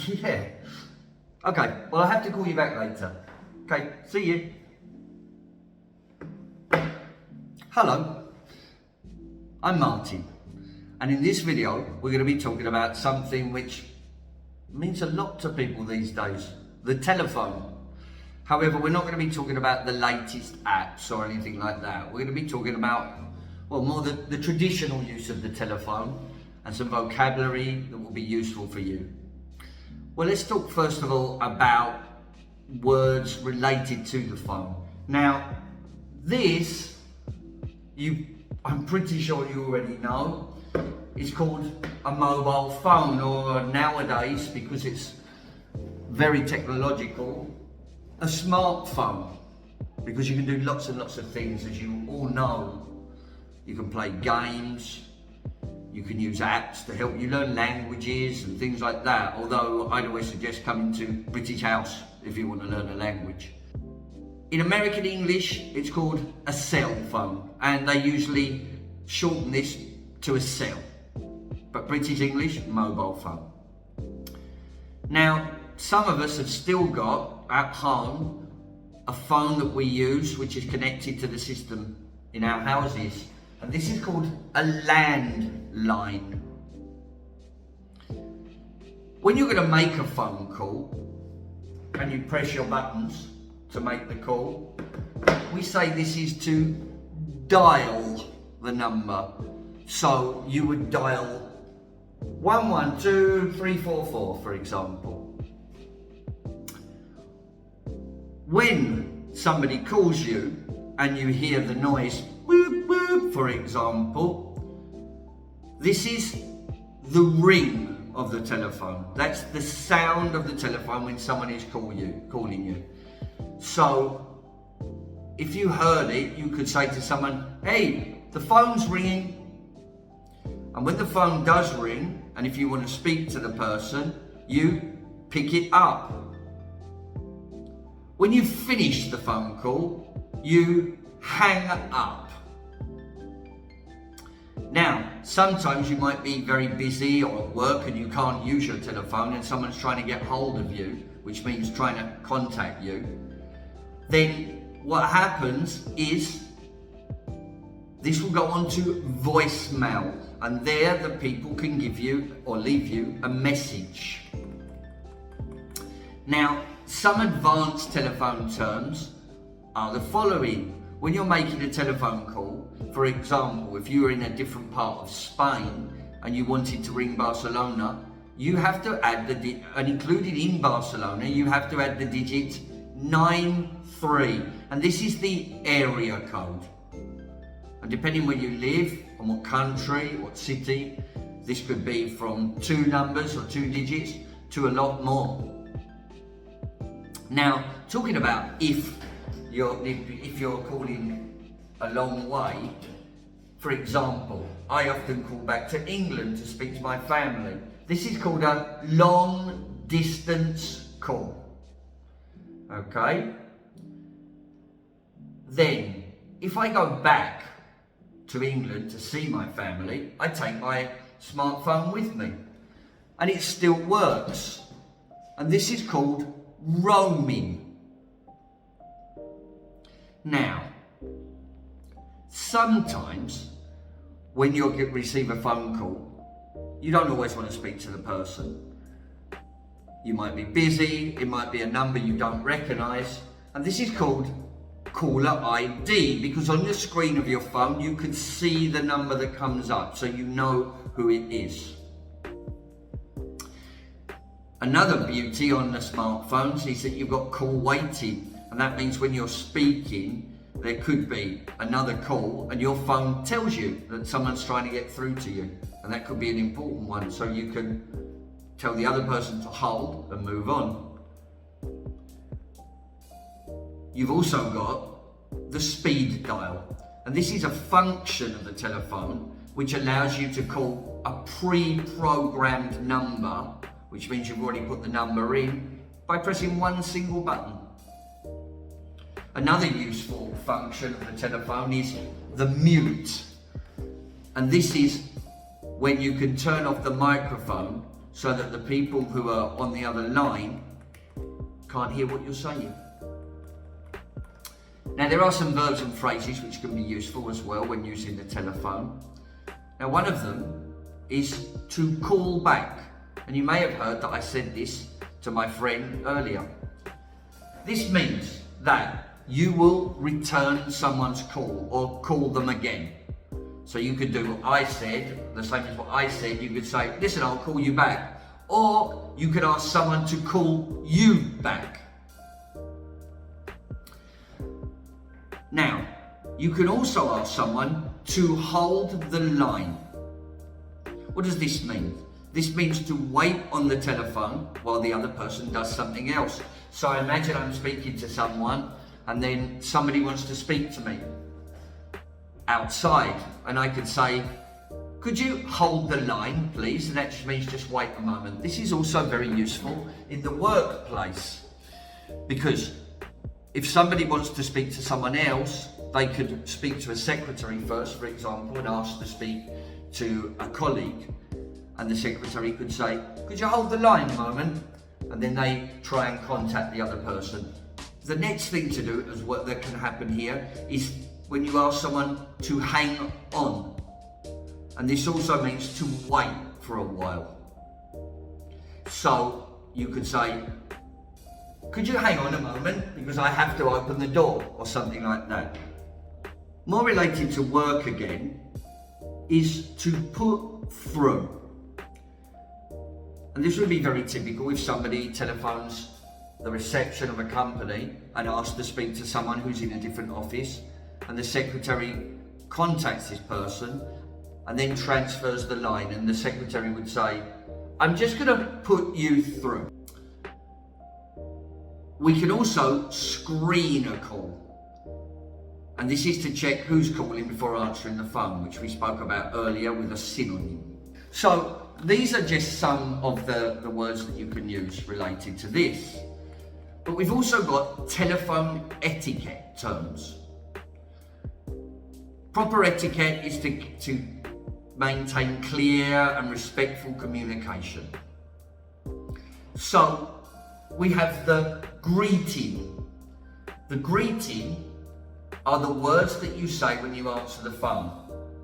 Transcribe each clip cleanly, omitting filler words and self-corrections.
Yeah. Okay, well I have to call you back later. Okay, see you. Hello, I'm Martin, and in this video we're going to be talking about something which means a lot to people these days, the telephone. However, we're not going to be talking about the latest apps or anything like that. We're going to be talking about, well, more the traditional use of the telephone and some vocabulary that will be useful for you. Well, let's talk first of all about words related to the phone. Now, this, I'm pretty sure you already know, is called a mobile phone, or nowadays, because it's very technological, a smartphone, because you can do lots and lots of things, as you all know. You can play games, you can use apps to help you learn languages and things like that, although I'd always suggest coming to British House if you want to learn a language. In American English, it's called a cell phone, and they usually shorten this to a cell. But British English, mobile phone. Now, some of us have still got at home a phone that we use which is connected to the system in our houses, and this is called a landline. When you're going to make a phone call and you press your buttons to make the call, we say this is to dial the number. So you would dial 112344, for example. When somebody calls you and you hear the noise boop boop, for example, this is the ring of the telephone. That's the sound of the telephone when someone is calling you. So if you heard it, you could say to someone, hey, the phone's ringing. And when the phone does ring, and if you want to speak to the person, you pick it up. When you've finished the phone call, you hang up. Now, sometimes you might be very busy or at work and you can't use your telephone and someone's trying to get hold of you, which means trying to contact you. Then what happens is this will go on to voicemail, and there the people can give you or leave you a message. Now, some advanced telephone terms are the following. When you're making a telephone call, for example, if you were in a different part of Spain and you wanted to ring Barcelona, you have to add and included in Barcelona, you have to add the digit 93, and this is the area code. And depending where you live, and what country, what city, this could be from 2 numbers or 2 digits to a lot more. Now, talking about if you're calling a long way, for example, I often call back to England to speak to my family. This is called a long distance call. Okay? Then, if I go back to England to see my family, I take my smartphone with me, and it still works. And this is called roaming. Now, sometimes when you receive a phone call, you don't always want to speak to the person. You might be busy, it might be a number you don't recognise, and this is called caller ID, because on the screen of your phone you can see the number that comes up, so you know who it is. Another beauty on the smartphones is that you've got call waiting, and that means when you're speaking there could be another call and your phone tells you that someone's trying to get through to you, and that could be an important one, so you can tell the other person to hold and move on. You've also got the speed dial, and this is a function of the telephone which allows you to call a pre-programmed number, which means you've already put the number in, by pressing one single button. Another useful function of the telephone is the mute, and this is when you can turn off the microphone so that the people who are on the other line can't hear what you're saying. Now there are some verbs and phrases which can be useful as well when using the telephone. Now one of them is to call back, and you may have heard that I said this to my friend earlier. This means that you will return someone's call or call them again. So you could do what I said, the same as what I said. You could say, listen, I'll call you back. Or you could ask someone to call you back. Now, you can also ask someone to hold the line. What does this mean? This means to wait on the telephone while the other person does something else. So I imagine I'm speaking to someone and then somebody wants to speak to me outside, and I could say, could you hold the line, please? And that just means just wait a moment. This is also very useful in the workplace, because if somebody wants to speak to someone else, they could speak to a secretary first, for example, and ask to speak to a colleague. And the secretary could say, could you hold the line a moment? And then they try and contact the other person. The next thing to do, as what that can happen here, is when you ask someone to hang on. And this also means to wait for a while. So you could say, could you hang on a moment because I have to open the door, or something like that. More related to work again is to put through. And this would be very typical if somebody telephones the reception of a company and asks to speak to someone who's in a different office, and the secretary contacts this person and then transfers the line, and the secretary would say, I'm just going to put you through. We can also screen a call, and this is to check who's calling before answering the phone, which we spoke about earlier with a synonym. So these are just some of the words that you can use related to this. But we've also got telephone etiquette terms. Proper etiquette is to maintain clear and respectful communication. So we have the greeting. The greeting are the words that you say when you answer the phone.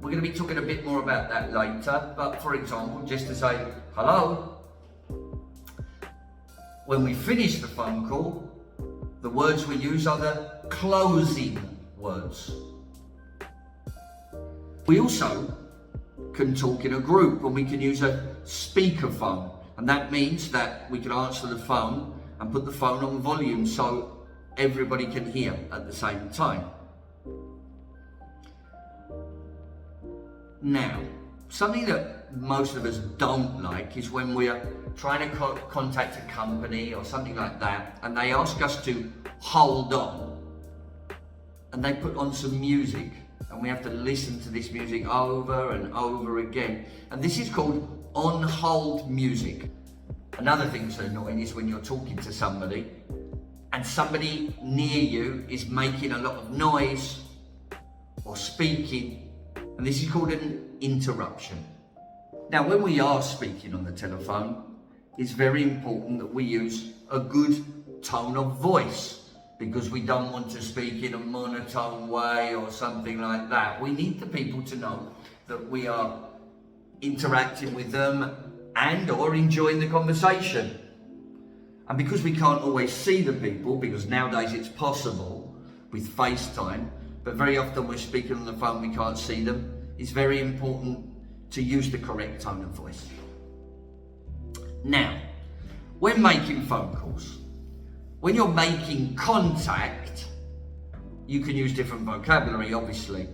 We're going to be talking a bit more about that later, but for example, just to say hello. When we finish the phone call, the words we use are the closing words. We also can talk in a group, and we can use a speakerphone, and that means that we can answer the phone and put the phone on volume so everybody can hear at the same time. Now, something that most of us don't like is when we're trying to contact a company or something like that, and they ask us to hold on, and they put on some music, and we have to listen to this music over and over again, and this is called on hold music. Another thing that's annoying is when you're talking to somebody and somebody near you is making a lot of noise or speaking, and this is called an interruption. Now, when we are speaking on the telephone, it's very important that we use a good tone of voice, because we don't want to speak in a monotone way or something like that. We need the people to know that we are interacting with them and or enjoying the conversation. And because we can't always see the people, because nowadays it's possible with FaceTime, but very often we're speaking on the phone, we can't see them, it's very important to use the correct tone of voice. Now, when making phone calls, when you're making contact, you can use different vocabulary, obviously.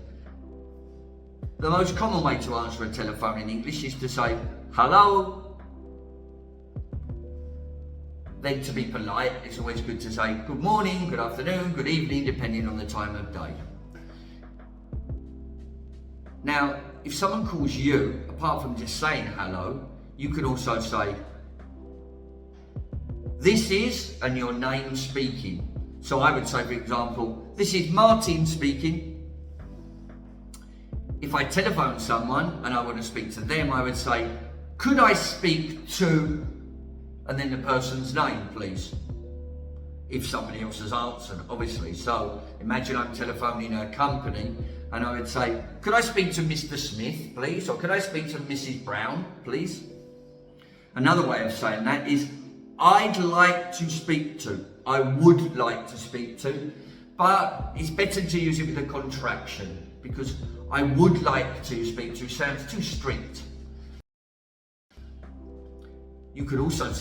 The most common way to answer a telephone in English is to say, hello. Then to be polite, it's always good to say good morning, good afternoon, good evening, depending on the time of day. Now, if someone calls you, apart from just saying hello, you can also say, this is, and your name speaking. So I would say, for example, this is Martin speaking. If I telephone someone and I want to speak to them, I would say, could I speak to, and then the person's name, please? If somebody else has answered, obviously. So imagine I'm telephoning a company and I would say, could I speak to Mr. Smith, please? Or could I speak to Mrs. Brown, please? Another way of saying that is, I'd like to speak to, I would like to speak to, but it's better to use it with a contraction because I would like to speak to sounds too strict. You could also